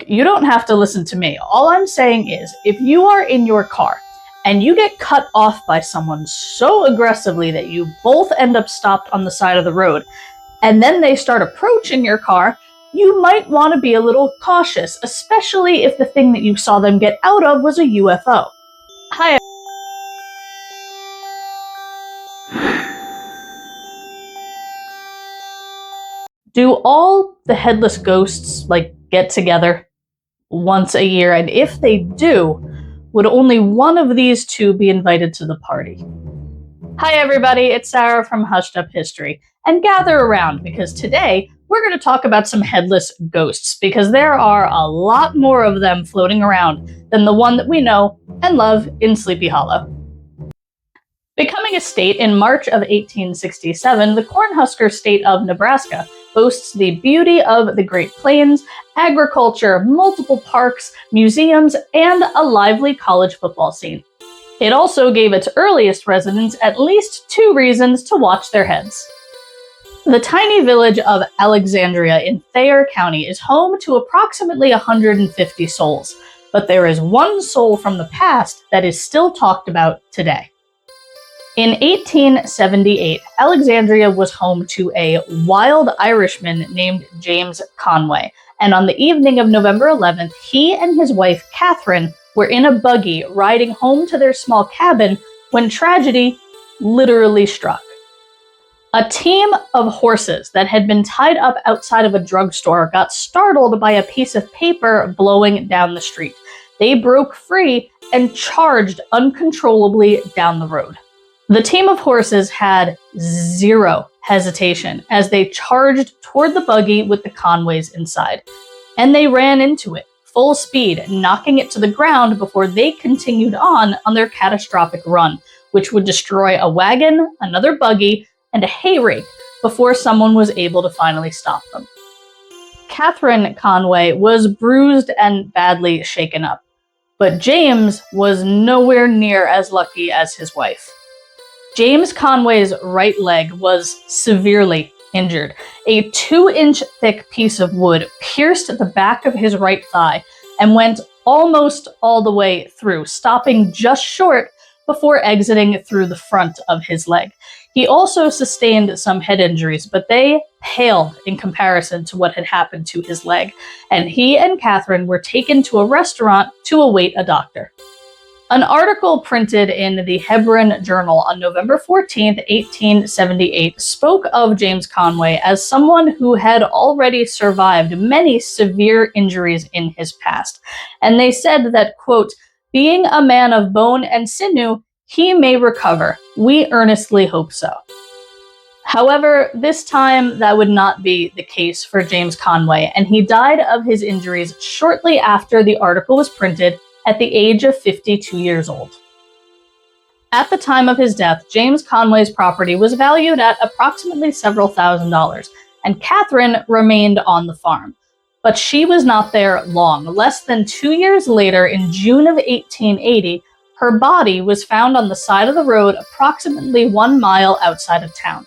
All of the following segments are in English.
you don't have to listen to me. All I'm saying is, if you are in your car and you get cut off by someone so aggressively that you both end up stopped on the side of the road, and then they start approaching your car, you might want to be a little cautious, especially if the thing that you saw them get out of was a UFO. Hi. Do all the Headless Ghosts, get together once a year? And if they do, would only one of these two be invited to the party? Hi everybody, it's Sarah from Hushed Up History. And gather around, because today we're going to talk about some headless ghosts, because there are a lot more of them floating around than the one that we know and love in Sleepy Hollow. Becoming a state in March of 1867, the Cornhusker state of Nebraska boasts the beauty of the Great Plains, agriculture, multiple parks, museums, and a lively college football scene. It also gave its earliest residents at least 2 reasons to watch their heads. The tiny village of Alexandria in Thayer County is home to approximately 150 souls, but there is one soul from the past that is still talked about today. In 1878, Alexandria was home to a wild Irishman named James Conway, and on the evening of November 11th, he and his wife Catherine were in a buggy riding home to their small cabin when tragedy literally struck. A team of horses that had been tied up outside of a drugstore got startled by a piece of paper blowing down the street. They broke free and charged uncontrollably down the road. The team of horses had zero hesitation as they charged toward the buggy with the Conways inside, and they ran into it, full speed, knocking it to the ground before they continued on their catastrophic run, which would destroy a wagon, another buggy, and a hay rake before someone was able to finally stop them. Catherine Conway was bruised and badly shaken up, but James was nowhere near as lucky as his wife. James Conway's right leg was severely injured. A 2-inch thick piece of wood pierced the back of his right thigh and went almost all the way through, stopping just short before exiting through the front of his leg. He also sustained some head injuries, but they paled in comparison to what had happened to his leg, and he and Catherine were taken to a restaurant to await a doctor. An article printed in the Hebron Journal on November 14, 1878, spoke of James Conway as someone who had already survived many severe injuries in his past. And they said that, quote, "Being a man of bone and sinew, he may recover. We earnestly hope so." However, this time that would not be the case for James Conway, and he died of his injuries shortly after the article was printed, at the age of 52 years old. At the time of his death, James Conway's property was valued at approximately several $1,000s, and Catherine remained on the farm. But she was not there long. Less than 2 years later, in June of 1880, her body was found on the side of the road approximately 1 mile outside of town.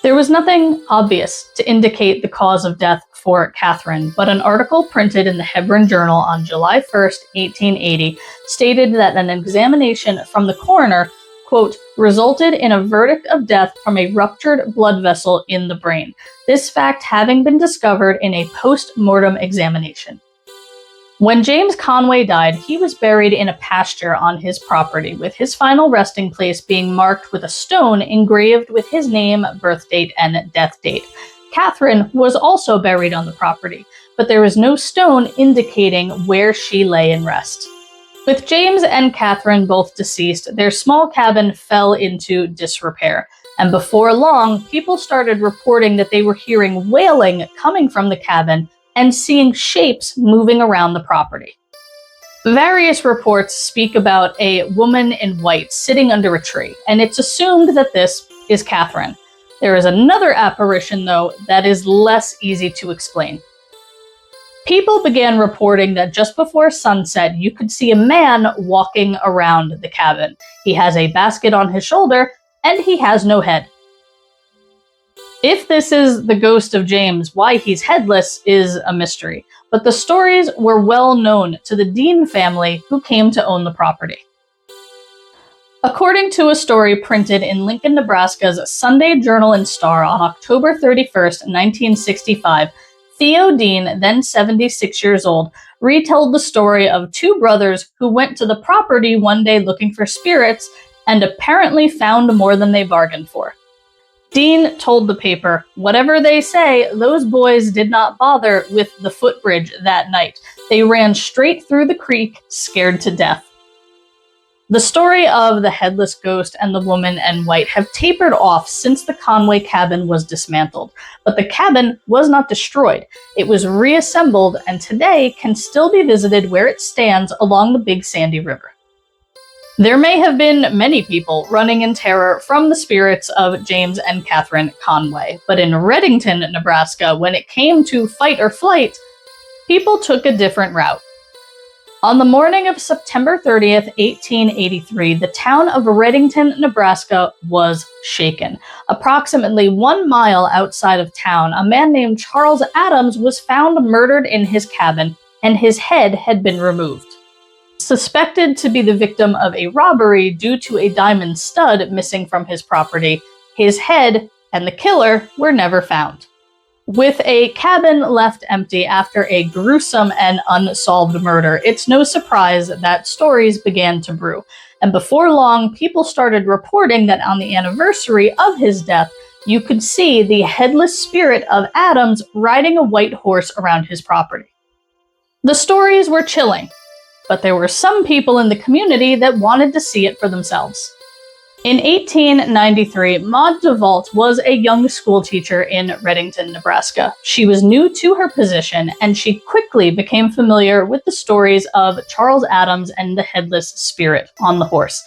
There was nothing obvious to indicate the cause of death for Catherine, but an article printed in the Hebron Journal on July 1st, 1880, stated that an examination from the coroner, quote, resulted in a verdict of death from a ruptured blood vessel in the brain, this fact having been discovered in a post-mortem examination. When James Conway died, he was buried in a pasture on his property, with his final resting place being marked with a stone engraved with his name, birth date, and death date. Catherine was also buried on the property, but there was no stone indicating where she lay in rest. With James and Catherine both deceased, their small cabin fell into disrepair, and before long, people started reporting that they were hearing wailing coming from the cabin and seeing shapes moving around the property. Various reports speak about a woman in white sitting under a tree, and it's assumed that this is Catherine. There is another apparition, though, that is less easy to explain. People began reporting that just before sunset, you could see a man walking around the cabin. He has a basket on his shoulder, and he has no head. If this is the ghost of James, why he's headless is a mystery, but the stories were well known to the Dean family who came to own the property. According to a story printed in Lincoln, Nebraska's Sunday Journal and Star on October 31st, 1965, Theo Dean, then 76 years old, retold the story of two brothers who went to the property one day looking for spirits and apparently found more than they bargained for. Dean told the paper, "Whatever they say, those boys did not bother with the footbridge that night. They ran straight through the creek, scared to death." The story of the headless ghost and the woman in white have tapered off since the Conway cabin was dismantled, but the cabin was not destroyed. It was reassembled and today can still be visited where it stands along the Big Sandy River. There may have been many people running in terror from the spirits of James and Catherine Conway, but in Readington, Nebraska, when it came to fight or flight, people took a different route. On the morning of September 30th, 1883, the town of Readington, Nebraska was shaken. Approximately 1 mile outside of town, a man named Charles Adams was found murdered in his cabin, and his head had been removed. Suspected to be the victim of a robbery due to a diamond stud missing from his property, his head and the killer were never found. With a cabin left empty after a gruesome and unsolved murder, it's no surprise that stories began to brew. And before long, people started reporting that on the anniversary of his death, you could see the headless spirit of Adams riding a white horse around his property. The stories were chilling, but there were some people in the community that wanted to see it for themselves. In 1893, Maud DeVault was a young schoolteacher in Readington, Nebraska. She was new to her position, and she quickly became familiar with the stories of Charles Adams and the headless spirit on the horse.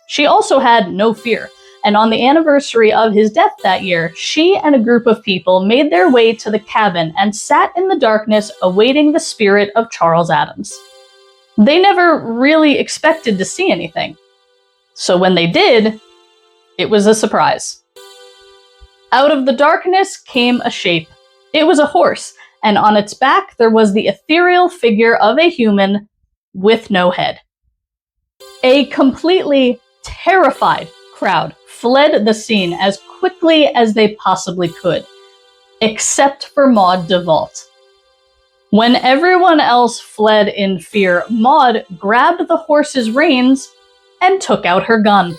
She also had no fear, and on the anniversary of his death that year, she and a group of people made their way to the cabin and sat in the darkness awaiting the spirit of Charles Adams. They never really expected to see anything. So when they did, it was a surprise. Out of the darkness came a shape. It was a horse, and on its back there was the ethereal figure of a human with no head. A completely terrified crowd fled the scene as quickly as they possibly could, except for Maud DeVault. When everyone else fled in fear, Maud grabbed the horse's reins and took out her gun.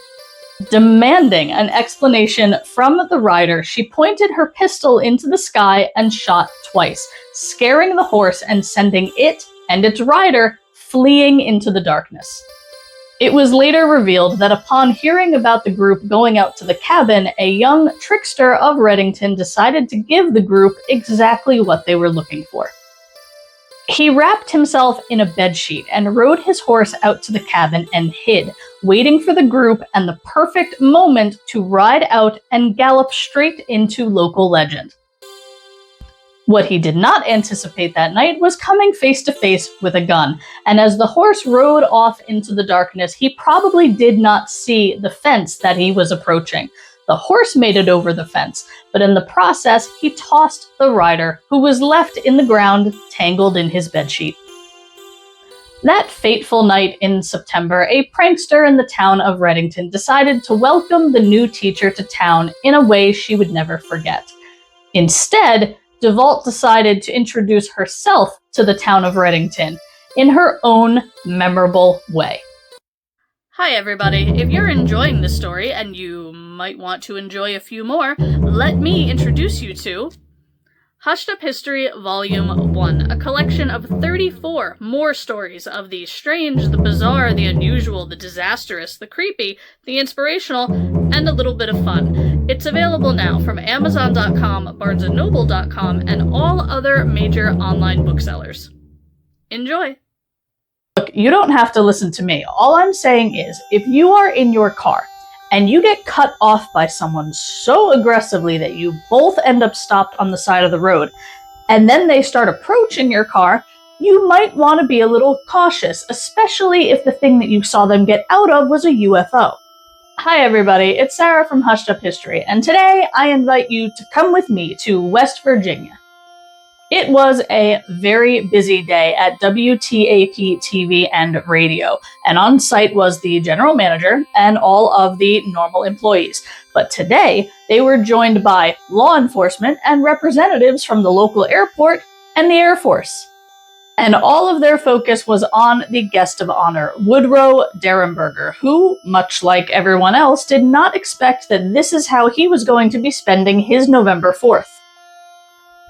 Demanding an explanation from the rider, she pointed her pistol into the sky and shot twice, scaring the horse and sending it and its rider fleeing into the darkness. It was later revealed that upon hearing about the group going out to the cabin, a young trickster of Readington decided to give the group exactly what they were looking for. He wrapped himself in a bedsheet and rode his horse out to the cabin and hid, waiting for the group and the perfect moment to ride out and gallop straight into local legend. What he did not anticipate that night was coming face to face with a gun, and as the horse rode off into the darkness, he probably did not see the fence that he was approaching. The horse made it over the fence, but in the process, he tossed the rider, who was left in the ground, tangled in his bedsheet. That fateful night in September, a prankster in the town of Readington decided to welcome the new teacher to town in a way she would never forget. Instead, DeVault decided to introduce herself to the town of Readington in her own memorable way. Hi everybody, if you're enjoying this story, and you might want to enjoy a few more, let me introduce you to Hushed Up History Volume 1, a collection of 34 more stories of the strange, the bizarre, the unusual, the disastrous, the creepy, the inspirational, and a little bit of fun. It's available now from Amazon.com, BarnesandNoble.com, and all other major online booksellers. Enjoy! Look, you don't have to listen to me. All I'm saying is, if you are in your car and you get cut off by someone so aggressively that you both end up stopped on the side of the road, and then they start approaching your car, you might want to be a little cautious, especially if the thing that you saw them get out of was a UFO. Hi everybody, it's Sarah from Hushed Up History, and today I invite you to come with me to West Virginia. It was a very busy day at WTAP-TV and radio, and on site was the general manager and all of the normal employees. But today, they were joined by law enforcement and representatives from the local airport and the Air Force. And all of their focus was on the guest of honor, Woodrow Derenberger, who, much like everyone else, did not expect that this is how he was going to be spending his November 4th.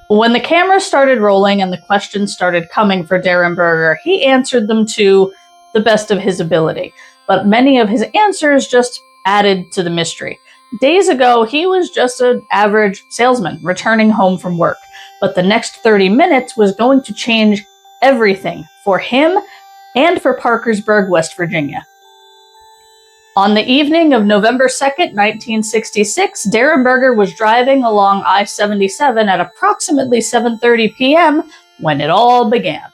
When the cameras started rolling and the questions started coming for Derenberger, he answered them to the best of his ability. But many of his answers just added to the mystery. Days ago, he was just an average salesman returning home from work. But the next 30 minutes was going to change everything for him and for Parkersburg, West Virginia. On the evening of November 2nd, 1966, Derenberger was driving along I-77 at approximately 7:30 p.m. when it all began.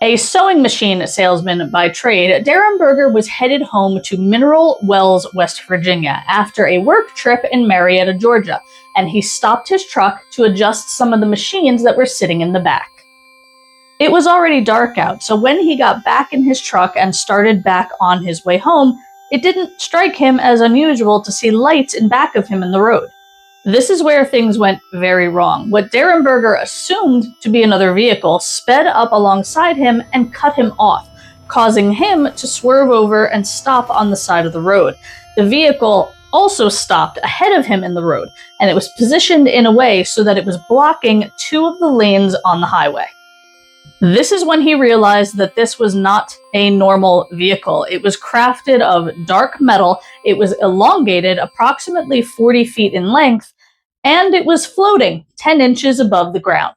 A sewing machine salesman by trade, Derenberger was headed home to Mineral Wells, West Virginia, after a work trip in Marietta, Georgia, and he stopped his truck to adjust some of the machines that were sitting in the back. It was already dark out, so when he got back in his truck and started back on his way home, it didn't strike him as unusual to see lights in back of him in the road. This is where things went very wrong. What Derenberger assumed to be another vehicle sped up alongside him and cut him off, causing him to swerve over and stop on the side of the road. The vehicle also stopped ahead of him in the road, and it was positioned in a way so that it was blocking two of the lanes on the highway. This is when he realized that this was not a normal vehicle. It was crafted of dark metal, it was elongated approximately 40 feet in length, and it was floating 10 inches above the ground.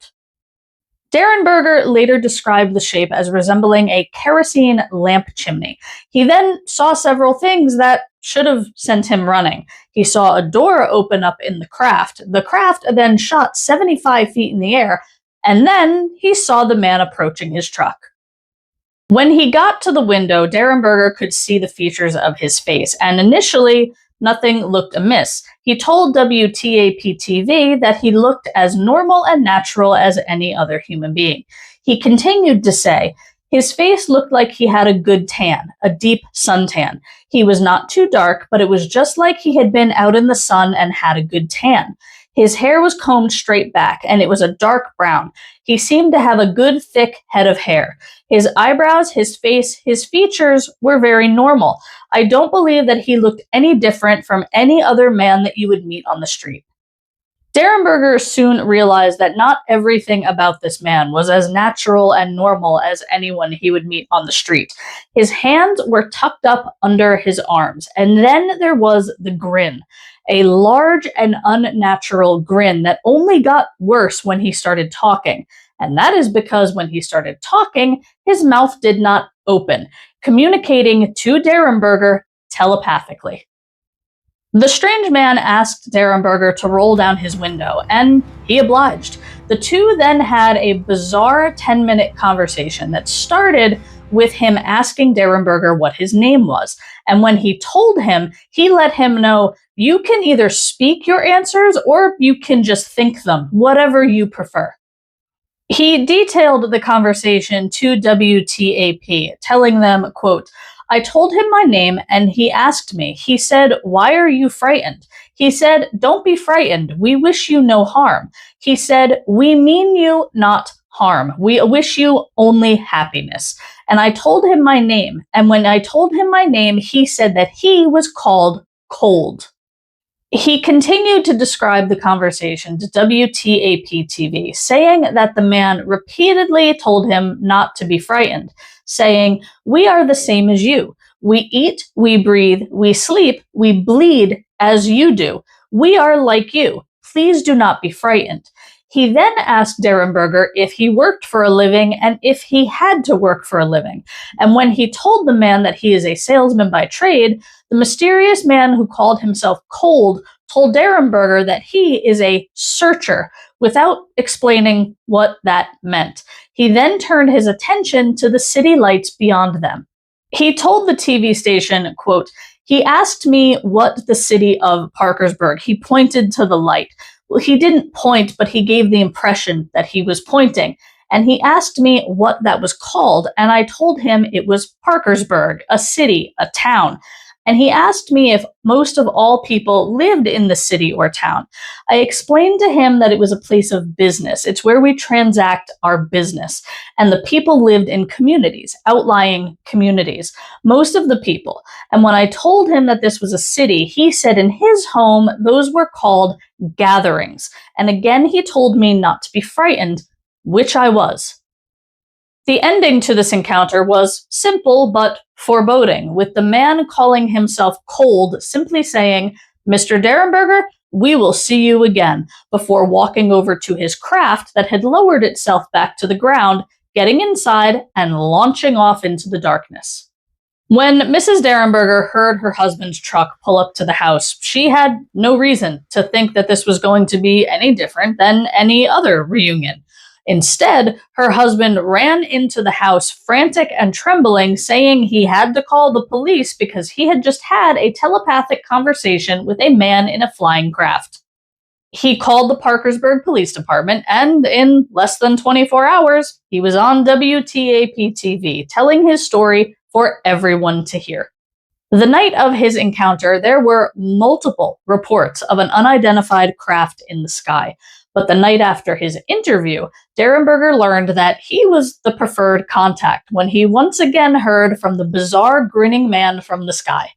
Derenberger later described the shape as resembling a kerosene lamp chimney. He then saw several things that should have sent him running. He saw a door open up in the craft. The craft then shot 75 feet in the air, and then he saw the man approaching his truck. When he got to the window, Derenberger could see the features of his face, and initially, nothing looked amiss. He told WTAP-TV that he looked as normal and natural as any other human being. He continued to say, his face looked like he had a good tan, a deep suntan. He was not too dark, but it was just like he had been out in the sun and had a good tan. His hair was combed straight back, and it was a dark brown. He seemed to have a good, thick head of hair. His eyebrows, his face, his features were very normal. I don't believe that he looked any different from any other man that you would meet on the street. Derenberger soon realized that not everything about this man was as natural and normal as anyone he would meet on the street. His hands were tucked up under his arms, and then there was the grin. A large and unnatural grin that only got worse when he started talking. And that is because when he started talking, his mouth did not open, communicating to Derenberger telepathically. The strange man asked Derenberger to roll down his window, and he obliged. The two then had a bizarre 10-minute conversation that started with him asking Derenberger what his name was. And when he told him, he let him know, you can either speak your answers or you can just think them, whatever you prefer. He detailed the conversation to WTAP, telling them, quote, I told him my name and he asked me. He said, why are you frightened? He said, don't be frightened. We wish you no harm. He said, we mean you not harm. We wish you only happiness. And I told him my name. And when I told him my name, he said that he was called Cold. He continued to describe the conversation to WTAP-TV, saying that the man repeatedly told him not to be frightened, saying, we are the same as you. We eat, we breathe, we sleep, we bleed as you do. We are like you. Please do not be frightened. He then asked Derenberger if he worked for a living and if he had to work for a living. And when he told the man that he is a salesman by trade, the mysterious man who called himself Cold told Derenberger that he is a searcher, without explaining what that meant. He then turned his attention to the city lights beyond them. He told the TV station, quote, He asked me what the city of Parkersburg. He pointed to the light. Well, he didn't point, but he gave the impression that he was pointing. And he asked me what that was called, and I told him it was Parkersburg, a city, a town. And he asked me if most of all people lived in the city or town. I explained to him that it was a place of business. It's where we transact our business. And the people lived in communities, outlying communities, most of the people. And when I told him that this was a city, he said in his home, those were called gatherings. And again, he told me not to be frightened, which I was. The ending to this encounter was simple but foreboding, with the man calling himself Cold simply saying, "Mr. Derenberger, we will see you again," before walking over to his craft that had lowered itself back to the ground, getting inside and launching off into the darkness. When Mrs. Derenberger heard her husband's truck pull up to the house, she had no reason to think that this was going to be any different than any other reunion. Instead, her husband ran into the house frantic and trembling, saying he had to call the police because he had just had a telepathic conversation with a man in a flying craft. He called the Parkersburg Police Department, and in less than 24 hours, he was on WTAP-TV, telling his story for everyone to hear. The night of his encounter, there were multiple reports of an unidentified craft in the sky. But the night after his interview, Derenberger learned that he was the preferred contact when he once again heard from the bizarre grinning man from the sky.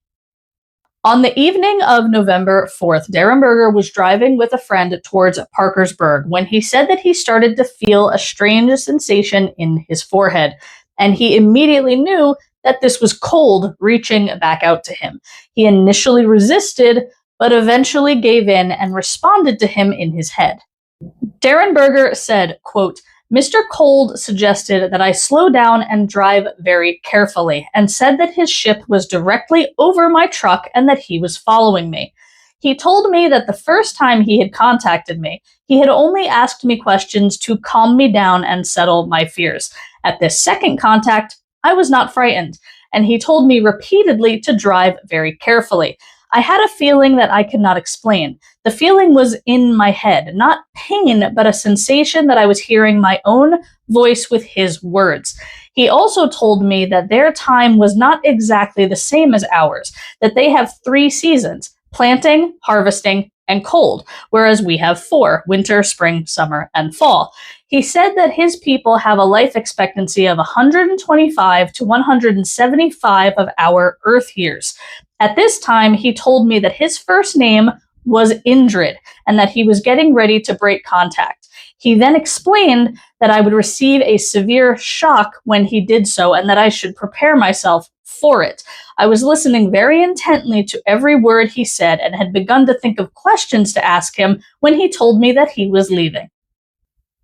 On the evening of November 4th, Derenberger was driving with a friend towards Parkersburg when he said that he started to feel a strange sensation in his forehead, and he immediately knew that this was Cold reaching back out to him. He initially resisted, but eventually gave in and responded to him in his head. Derenberger said, quote, "Mr. Cold suggested that I slow down and drive very carefully, and said that his ship was directly over my truck and that he was following me. He told me that the first time he had contacted me, he had only asked me questions to calm me down and settle my fears. At this second contact, I was not frightened, and he told me repeatedly to drive very carefully. I had a feeling that I could not explain. The feeling was in my head, not pain, but a sensation that I was hearing my own voice with his words. He also told me that their time was not exactly the same as ours, that they have 3 seasons, planting, harvesting, and cold, whereas we have 4, winter, spring, summer, and fall. He said that his people have a life expectancy of 125 to 175 of our Earth years. At this time, he told me that his first name was Indrid, and that he was getting ready to break contact. He then explained that I would receive a severe shock when he did so, and that I should prepare myself for it. I was listening very intently to every word he said, and had begun to think of questions to ask him when he told me that he was leaving.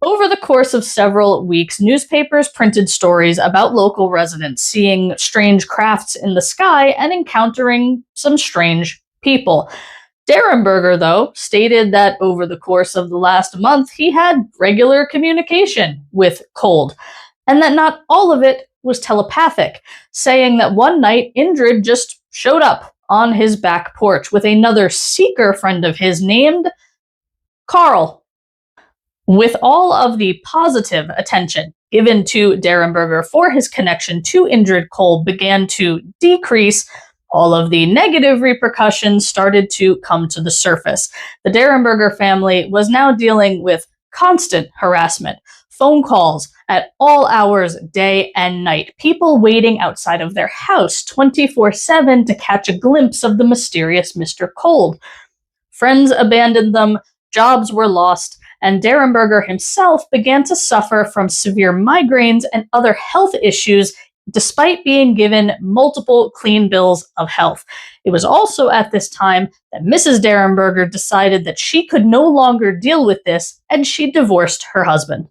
Over the course of several weeks, newspapers printed stories about local residents seeing strange crafts in the sky and encountering some strange people. Derenberger, though, stated that over the course of the last month, he had regular communication with Cold, and that not all of it was telepathic, saying that one night Indrid just showed up on his back porch with another seeker friend of his named Carl. With all of the positive attention given to Derenberger for his connection to Indrid Cold began to decrease, all of the negative repercussions started to come to the surface. The Derenberger family was now dealing with constant harassment, phone calls at all hours, day and night, people waiting outside of their house 24/7 to catch a glimpse of the mysterious Mr. Cold. Friends abandoned them, jobs were lost, and Derenberger himself began to suffer from severe migraines and other health issues despite being given multiple clean bills of health. It was also at this time that Mrs. Derenberger decided that she could no longer deal with this, and she divorced her husband.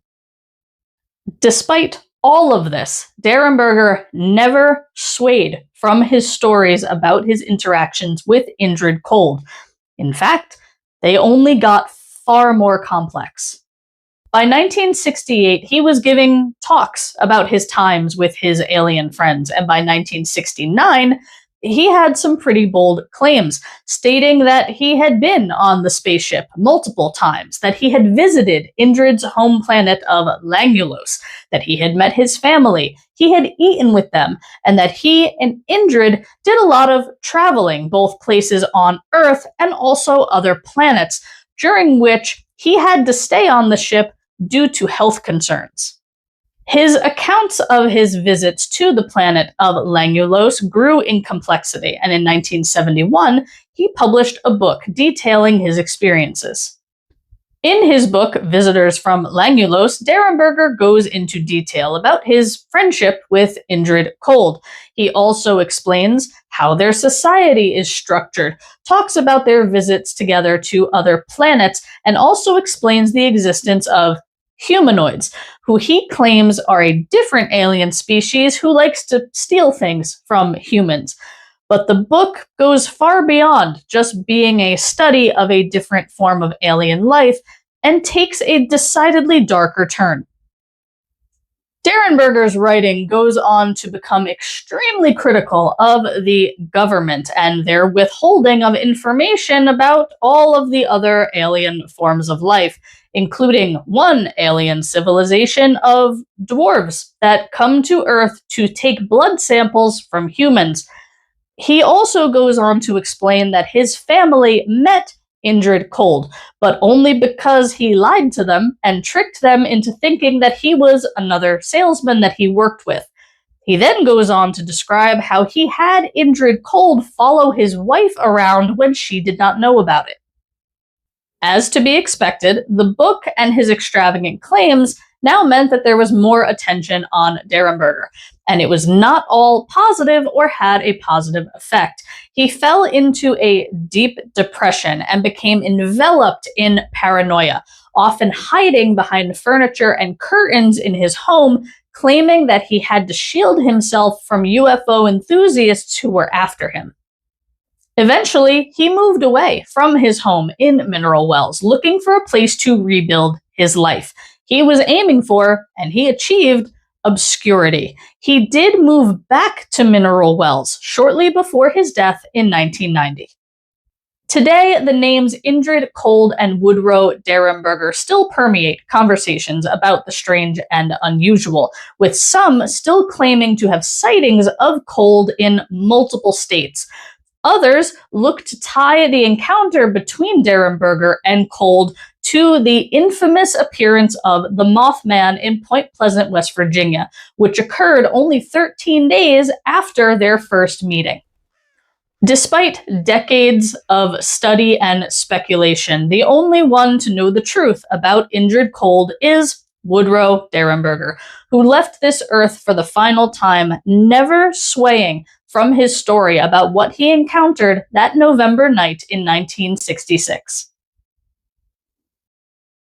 Despite all of this, Derenberger never swayed from his stories about his interactions with Indrid Cold. In fact, they only got far more complex. By 1968, he was giving talks about his times with his alien friends, and by 1969, he had some pretty bold claims, stating that he had been on the spaceship multiple times, that he had visited Indrid's home planet of Langulos, that he had met his family, he had eaten with them, and that he and Indrid did a lot of traveling, both places on Earth and also other planets, during which he had to stay on the ship due to health concerns. His accounts of his visits to the planet of Langulos grew in complexity, and in 1971, he published a book detailing his experiences. In his book, Visitors from Langulos, Derenberger goes into detail about his friendship with Indrid Cold. He also explains how their society is structured, talks about their visits together to other planets, and also explains the existence of humanoids, who he claims are a different alien species who likes to steal things from humans. But the book goes far beyond just being a study of a different form of alien life and takes a decidedly darker turn. Derenberger's writing goes on to become extremely critical of the government and their withholding of information about all of the other alien forms of life, including one alien civilization of dwarves that come to Earth to take blood samples from humans. He also goes on to explain that his family met Indrid Cold, but only because he lied to them and tricked them into thinking that he was another salesman that he worked with. He then goes on to describe how he had Indrid Cold follow his wife around when she did not know about it. As to be expected, the book and his extravagant claims now meant that there was more attention on Derenberger, and it was not all positive or had a positive effect. He fell into a deep depression and became enveloped in paranoia, often hiding behind furniture and curtains in his home, claiming that he had to shield himself from UFO enthusiasts who were after him. Eventually, he moved away from his home in Mineral Wells, looking for a place to rebuild his life. He was aiming for, and he achieved, obscurity. He did move back to Mineral Wells shortly before his death in 1990. Today, the names Indrid Cold and Woodrow Derenberger still permeate conversations about the strange and unusual, with some still claiming to have sightings of Cold in multiple states. Others look to tie the encounter between Derenberger and Cold to the infamous appearance of the Mothman in Point Pleasant, West Virginia, which occurred only 13 days after their first meeting. Despite decades of study and speculation, the only one to know the truth about Indrid Cold is Woodrow Derenberger, who left this earth for the final time, never swaying from his story about what he encountered that November night in 1966.